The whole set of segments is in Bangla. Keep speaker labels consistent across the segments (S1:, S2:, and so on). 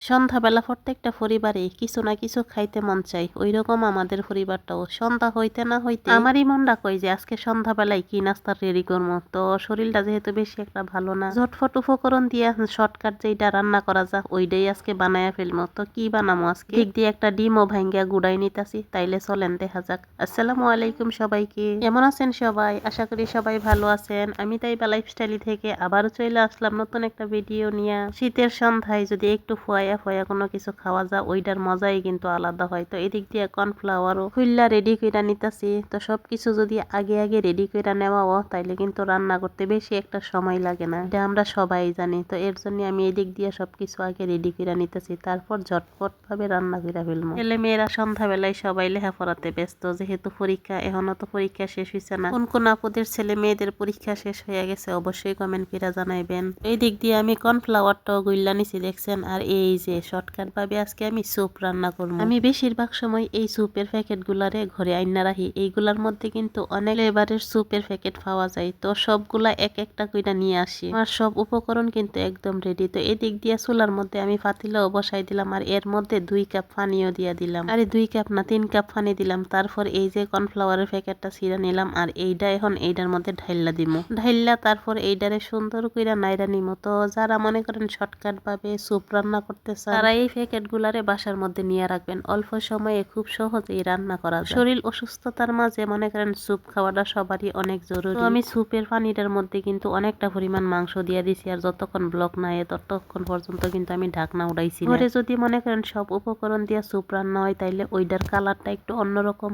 S1: সন্ধ্যাবেলা প্রত্যেকটা পরিবারে কিছু না কিছু খাইতে মন চাই, ওইরকম আমাদের পরিবারটাও। সন্ধ্যা হইতে না হইতে আমারই মনটা কই যে আজকে সন্ধ্যাবেলায় কি নাস্তা রেডি করবো। তো শরীরটা যেহেতু বেশি একটা ভালো না, ঝটফট উপকরণ দিয়ে শর্টকাট যেটা রান্না করা যায় ওইটাই আজকে বানায়া ফেলবো। তো কি বানাবো আজকে, দিক দিয়ে একটা ডিমও ভাঙ্গিয়া গুড়াই নিতাছি, তাইলে চলেন দেখা যাক। আসসালামু আলাইকুম সবাইকে, কেমন আছেন সবাই? আশা করি সবাই ভালো আছেন। আমি তাইবা লাইফস্টাইল থেকে আবারও চলে আসলাম নতুন একটা ভিডিও নিয়ে। শীতের সন্ধ্যায় যদি একটু ফয়া ফয়া কোনো কিছু খাওয়া যায় ওইটার মজাই কিন্তু আলাদা হয়। তো এদিক দিয়ে কর্নফ্লাওয়ারও খুললা রেডি কইরা নিতাছি। তো সবকিছু যদি আগে আগে রেডি কইরা নেওয়াও তাইলে কিন্তু রান্না করতে বেশি একটা সময় লাগে না, এটা আমরা সবাই জানি। তো এর জন্য আমি এদিক দিয়ে সবকিছু আগে রেডি কইরা নিতেছি, তারপর ঝটপট ভাবে রান্না কইরা ফেলবো। ছেলে মেয়েরা সন্ধ্যাবেলায় সবাই লেখাপড়াতে ব্যস্ত, যেহেতু পরীক্ষা, এখনো তো পরীক্ষা শেষ হয়েছে না। কোন কোন আপুদের ছেলে মেয়েদের পরীক্ষা শেষ হয়ে গেছে অবশ্যই কমেন্ট কইরা জানাইবেন। এই দিক দিয়ে আমি কর্নফ্লাওয়ারটাও গুইল্লা নিছি দেখছেন। আর এই যে শর্টকাট ভাবে আজকে আমি স্যুপ রান্না করবো। আমি বেশিরভাগ সময় এই স্যুপের প্যাকেট গুলারে ঘরে আইনা রাখি, এইগুলার মধ্যে কিন্তু অনেক ফ্লেভারের স্যুপের প্যাকেট পাওয়া যায়। তো সবগুলা এক একটা কইরা নিয়ে আসি। আমার সব উপকরণ কিন্তু একদম রেডি। তো এদিক দিয়ে চুলার মধ্যে আমি পাতিলাও বসাই দিলাম, আর এর মধ্যে 2 কাপ পানিও দিয়ে দিলাম। আরে 2 কাপ না 3 কাপ পানি দিলাম। তারপর এই যে কর্নফ্লাওয়ারের প্যাকেটটা ছিঁড়া নিলাম, আর এইটা এখন এইটার মধ্যে ঢাইলা দিমু। ঢাইলা তারপর এইটারে সুন্দর কইরা নাইরা নিমু। তো যারা মনে করেন শর্টকাট ভাবে স্যুপ রান্না করতে চান তারা এই প্যাকেট গুলারে বাসার মধ্যে নিয়ে রাখবেন, অল্প সময়ে খুব সহজেই রান্না করা যায়। শরীর অসুস্থতার মাঝে মনে করেন স্যুপ খাওয়াটা সবারই অনেক জরুরি। তো আমি স্যুপের পানিটার মধ্যে কিন্তু অনেকটা পরিমাণ মাংস দিয়ে দিছি, আর যতক্ষণ ব্লক না হয় ততক্ষণ পর্যন্ত কিন্তু আমি ঢাকনা উড়াইছি। ঘরে যদি মনে করেন সব উপকরণ দিয়ে স্যুপ রান্না হয় তাইলে ওইটার কালারটা একটু অন্যরকম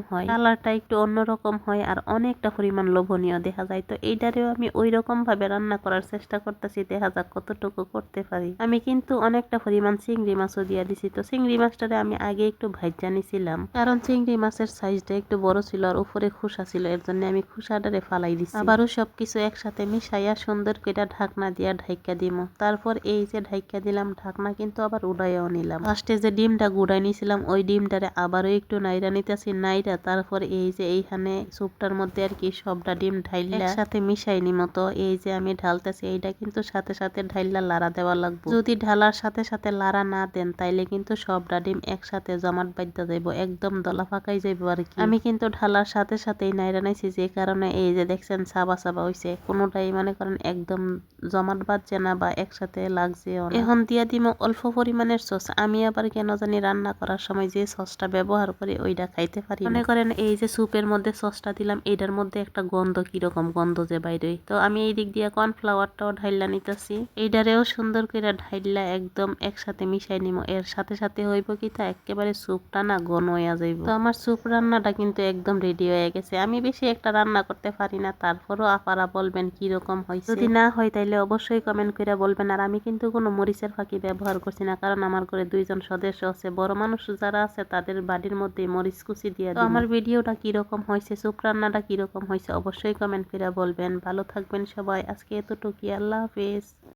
S1: হয়, আর অনেকটা পরিমাণ লোভনীয় দেখা যায়। তো এইটারেও আমি ওই রকম ভাবে রান্না করার চেষ্টা করতেছি, দেখা যাক কতটুকু করতে পারি। আমি কিন্তু অনেকটা পরিমাণ চিংড়ি মাছও দিয়ে দিছি। তো চিংড়ি মাছটারে আমি আগে একটু ভাজা নিছিলাম, কারণ চিংড়ি মাছের সাইজটা একটু বড় ছিল আর উপরে খোসা ছিল, এর জন্য আমি খোসাটারে ফালাই দিছি। আবারও সবকিছু একসাথে মিশাইয়া সুন্দর করে ঢাকনা দিয়া ঢাইকা দিমু। তারপর এই যে ঢাইকা দিলাম, ঢাকনা কিন্তু আবার উড়াইয়াও নিলাম। ফার্স্টে যে ডিমটা গুড়াই নিছিলাম ওই ডিমটারে আবারও একটু নাইরা নিতেছি, নাইরা তারপর এই যে এইখানে স্যুপটার মধ্যে আর কি সবটা ডিম ঢাইলা একসাথে মিশাই নিমো। তো এই যে আমি ঢালতেছি, এইটা কিন্তু সাথে সাথে ঢাইলা লাড়া দেওয়া লাগবে। যদি ঢালার সাথে সাথে লাড়া না দেন তাইলে কিন্তু সবটা ডিম একসাথে জমাট বাঁধতে যাইব, একদম দলা ফাঁকাই যাইব আর কি। আমি কিন্তু ঢালার সাথে সাথেই নাইরা নাইছি, যে কারণে এই যে দেখছেন সাবা সাবা হইছে, কোনোটাই মনে করেন একদম জমাট বাঁধছে না বা একসাথে লাগছেও না। এখন দিয়া দিব অল্প পরিমাণের সস। আমি আবার কেন জানি রান্না করার সময় যে সসটা ব্যবহার করি ওইটা খাইতে পারি না। মনে করেন এই যে স্যুপের মধ্যে সসটা দিলাম, এইটার মধ্যে একটা গন্ধ, কিরকম গন্ধ যে বাইরে। তো আমি এই দিক দিয়ে কর্নফ্লাওয়ারটাও ঢাইলা নিতেছি, এইটারেও সুন্দর করে ঢাইলা একদম একসাথে মিশাই নিমো। এর সাথে সাথে হইব কি তা একেবারে স্যুপটা না ঘন হইয়া যাইব। তো আমার স্যুপ রান্নাটা কিন্তু একদম রেডি হয়ে গেছে। আমি বেশি একটা রান্না করতে পারি না, তারপরও আপারা বলবেন কিরকম হয়েছে। যদি না হয় তাইলে অবশ্যই কমেন্ট করে বলবেন। আর আমি কিন্তু কোনো মরিচের ফাঁকি ব্যবহার করছি না, কারণ আমার ঘরে 2 জন সদস্য আছে, বড় মানুষ যারা আছে তাদের বাড়ির মধ্যে মরিচ কুচি দিয়ে দিই। আমার ভিডিওটা কিরকম হয়েছে, স্যুপ রান্নাটা কিরকম হয়েছে অবশ্যই কমেন্ট করে বলবেন। ভালো থাকবেন সবাই, আজকে এতটুকুই, আল্লাহ হাফেজ।